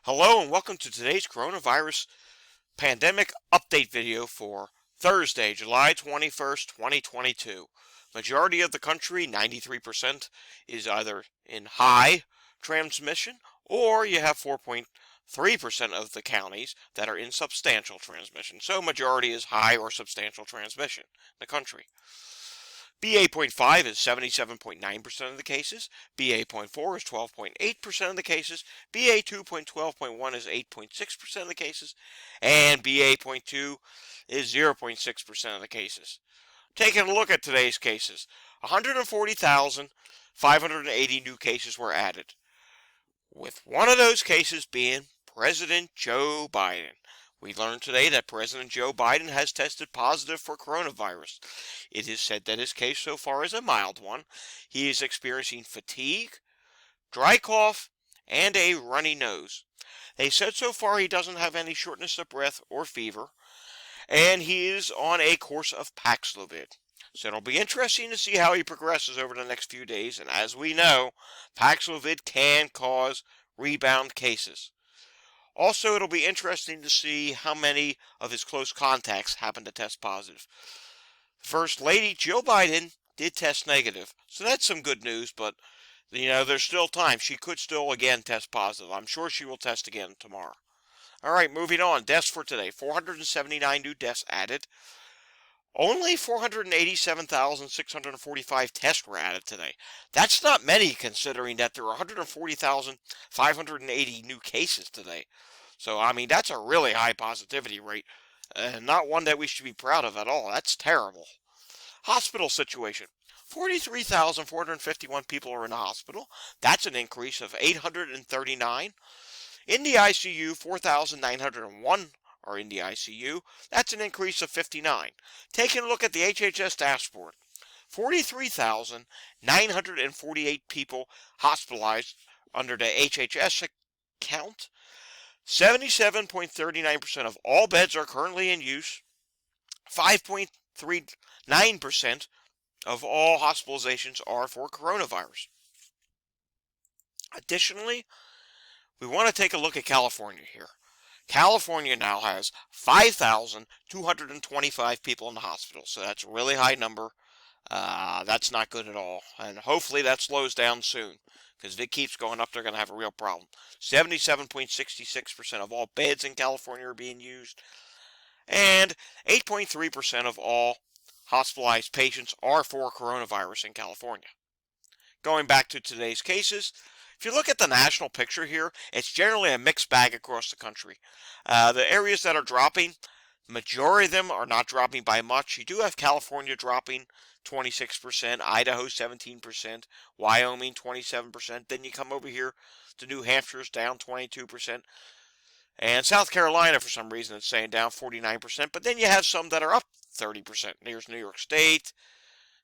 Hello and welcome to today's coronavirus pandemic update video for Thursday, July 21st, 2022. Majority of the country, 93%, is either in high transmission or you have 4.3% of the counties that are in substantial transmission. So majority is high or substantial transmission in the country. BA.5 is 77.9% of the cases, BA.4 is 12.8% of the cases, BA.2.12.1 is 8.6% of the cases, and BA.2 is 0.6% of the cases. Taking a look at today's cases, 140,580 new cases were added, with one of those cases being President Joe Biden. We learned today that President Joe Biden has tested positive for coronavirus. It is said that his case so far is a mild one. He is experiencing fatigue, dry cough, and a runny nose. They said so far he doesn't have any shortness of breath or fever, and he is on a course of Paxlovid. So it'll be interesting to see how he progresses over the next few days, and as we know, Paxlovid can cause rebound cases. Also, it'll be interesting to see how many of his close contacts happen to test positive. First Lady Jill Biden did test negative, so that's some good news, but there's still time. She could still again test positive. I'm sure she will test again tomorrow. All right, moving on. Deaths for today. 479 new deaths added. Only 487,645 tests were added today. That's not many considering that there are 140,580 new cases today. So, that's a really high positivity rate. Not one that we should be proud of at all. That's terrible. Hospital situation. 43,451 people are in the hospital. That's an increase of 839. In the ICU, 4,901 are in the ICU. That's an increase of 59. Taking a look at the HHS dashboard, 43,948 people hospitalized under the HHS account. 77.39% of all beds are currently in use. 5.39% of all hospitalizations are for coronavirus. Additionally, we want to take a look at California here. California now has 5,225 people in the hospital, so that's a really high number. That's not good at all, and hopefully that slows down soon, because if it keeps going up, they're going to have a real problem. 77.66% of all beds in California are being used, and 8.3% of all hospitalized patients are for coronavirus in California. Going back to today's cases, if you look at the national picture here, it's generally a mixed bag across the country. The areas that are dropping, majority of them are not dropping by much. You do have California dropping 26%, Idaho 17%, Wyoming 27%. Then you come over here to New Hampshire's down 22%. And South Carolina, for some reason, it's saying down 49%. But then you have some that are up 30%. There's New York State.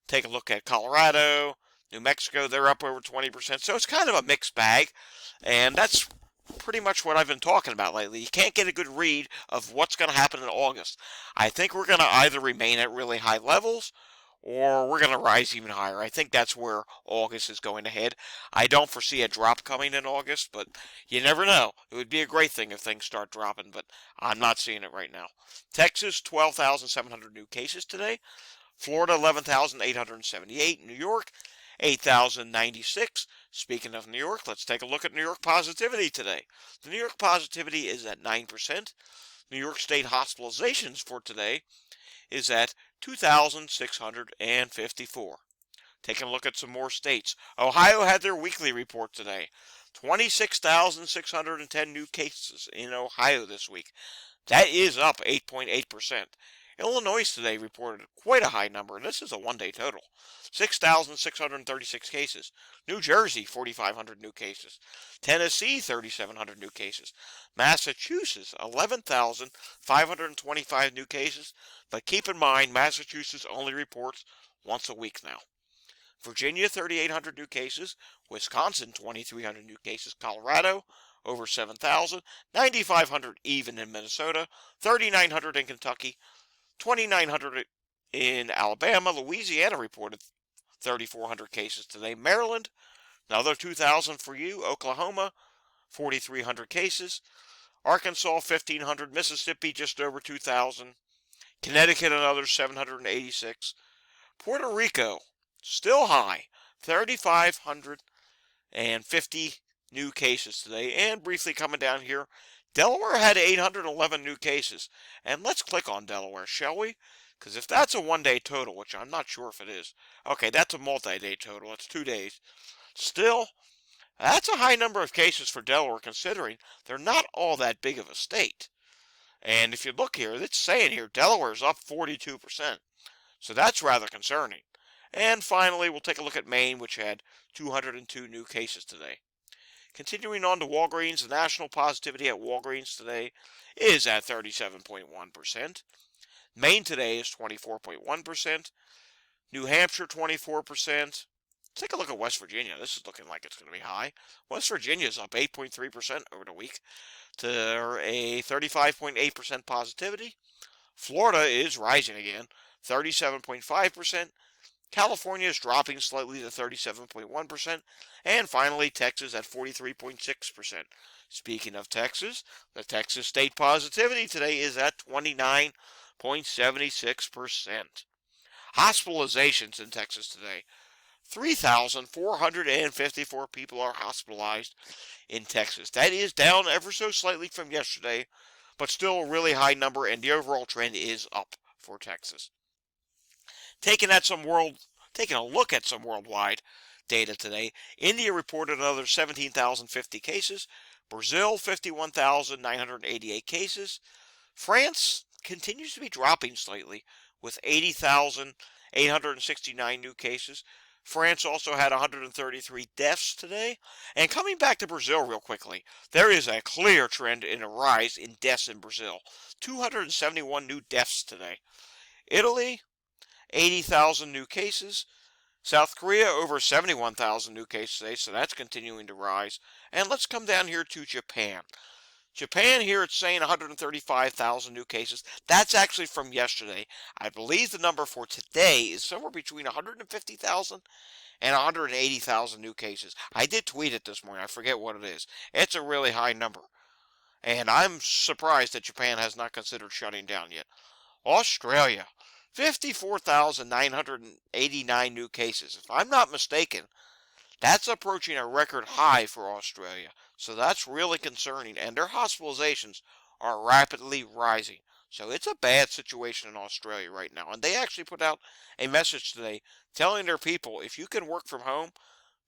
Take a look at Colorado. New Mexico, they're up over 20%. So it's kind of a mixed bag. And that's pretty much what I've been talking about lately. You can't get a good read of what's going to happen in August. I think we're going to either remain at really high levels or we're going to rise even higher. I think that's where August is going to head. I don't foresee a drop coming in August, but you never know. It would be a great thing if things start dropping, but I'm not seeing it right now. Texas, 12,700 new cases today. Florida, 11,878. New York, 8,096. Speaking of New York, let's take a look at New York positivity today. The New York positivity is at 9%. New York State hospitalizations for today is at 2,654. Taking a look at some more states. Ohio had their weekly report today. 26,610 new cases in Ohio this week. That is up 8.8%. Illinois today reported quite a high number, and this is a one-day total. 6,636 cases. New Jersey, 4,500 new cases. Tennessee, 3,700 new cases. Massachusetts, 11,525 new cases. But keep in mind, Massachusetts only reports once a week now. Virginia, 3,800 new cases. Wisconsin, 2,300 new cases. Colorado, over 7,000. 9,500 even in Minnesota. 3,900 in Kentucky. 2,900 in Alabama. Louisiana reported 3,400 cases today. Maryland, another 2,000 for you. Oklahoma, 4,300 cases. Arkansas, 1,500. Mississippi, just over 2,000. Connecticut, another 786. Puerto Rico, still high, 3,550 new cases today. And briefly coming down here, Delaware had 811 new cases. And let's click on Delaware, shall we? Because if that's a one-day total, which I'm not sure if it is, okay, that's a multi-day total. It's 2 days. Still, that's a high number of cases for Delaware, considering they're not all that big of a state. And if you look here, it's saying here Delaware's up 42%. So that's rather concerning. And finally, we'll take a look at Maine, which had 202 new cases today. Continuing on to Walgreens, the national positivity at Walgreens today is at 37.1%. Maine today is 24.1%. New Hampshire, 24%. Take a look at West Virginia. This is looking like it's going to be high. West Virginia is up 8.3% over the week to a 35.8% positivity. Florida is rising again, 37.5%. California is dropping slightly to 37.1%. And finally, Texas at 43.6%. Speaking of Texas, the Texas state positivity today is at 29.76%. Hospitalizations in Texas today. 3,454 people are hospitalized in Texas. That is down ever so slightly from yesterday, but still a really high number, and the overall trend is up for Texas. Taking a look at some worldwide data today, India reported another 17,050 cases, Brazil 51,988 cases, France continues to be dropping slightly with 80,869 new cases. France also had 133 deaths today. And coming back to Brazil real quickly, there is a clear trend in a rise in deaths in Brazil. 271 new deaths today. Italy, 80,000 new cases. South Korea, over 71,000 new cases today, so that's continuing to rise. And let's come down here to Japan. Japan here, it's saying 135,000 new cases. That's actually from yesterday. I believe the number for today is somewhere between 150,000 and 180,000 new cases. I did tweet it this morning. I forget what it is. It's a really high number. And I'm surprised that Japan has not considered shutting down yet. Australia, 54,989 new cases. If I'm not mistaken, that's approaching a record high for Australia. So that's really concerning. And their hospitalizations are rapidly rising. So it's a bad situation in Australia right now. And they actually put out a message today telling their people, if you can work from home,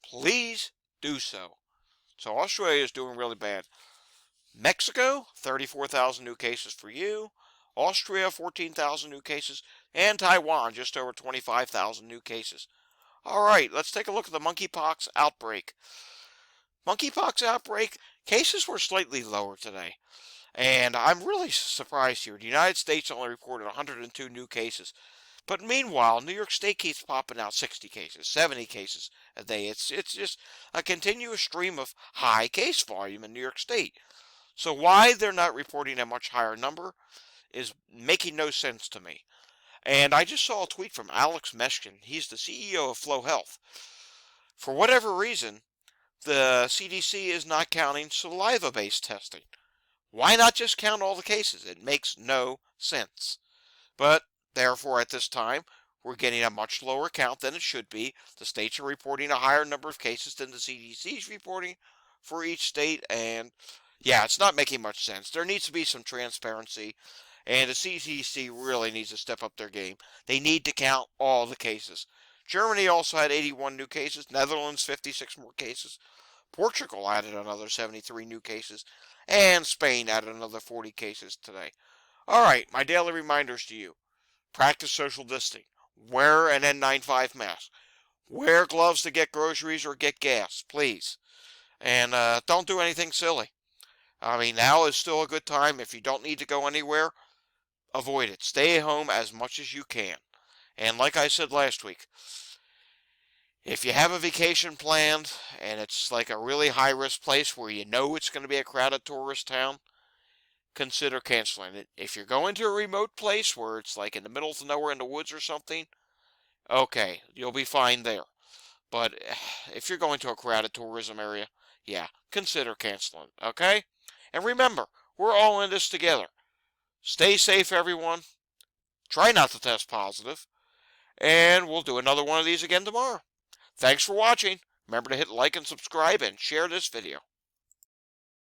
please do so. So Australia is doing really bad. Mexico, 34,000 new cases for you. Austria, 14,000 new cases. And Taiwan, just over 25,000 new cases. All right, let's take a look at the monkeypox outbreak. Monkeypox outbreak, cases were slightly lower today. And I'm really surprised here. The United States only reported 102 new cases. But meanwhile, New York State keeps popping out 60 cases, 70 cases a day. It's just a continuous stream of high case volume in New York State. So why they're not reporting a much higher number is making no sense to me. And I just saw a tweet from Alex Meshkin. He's the CEO of Flow Health. For whatever reason, the CDC is not counting saliva-based testing. Why not just count all the cases? It makes no sense. But, therefore, at this time, we're getting a much lower count than it should be. The states are reporting a higher number of cases than the CDC is reporting for each state. And, yeah, it's not making much sense. There needs to be some transparency. And the CDC really needs to step up their game. They need to count all the cases. Germany also had 81 new cases. Netherlands, 56 more cases. Portugal added another 73 new cases. And Spain added another 40 cases today. All right, my daily reminders to you. Practice social distancing. Wear an N95 mask. Wear gloves to get groceries or get gas, please. And don't do anything silly. I mean, now is still a good time. If you don't need to go anywhere, avoid it. Stay at home as much as you can. And like I said last week, if you have a vacation planned and it's like a really high-risk place where you know it's going to be a crowded tourist town, consider canceling it. If you're going to a remote place where it's like in the middle of nowhere in the woods or something, okay, you'll be fine there. But if you're going to a crowded tourism area, yeah, consider canceling, okay? And remember, we're all in this together. Stay safe, everyone. Try not to test positive. And we'll do another one of these again tomorrow. Thanks for watching. Remember to hit like and subscribe and share this video.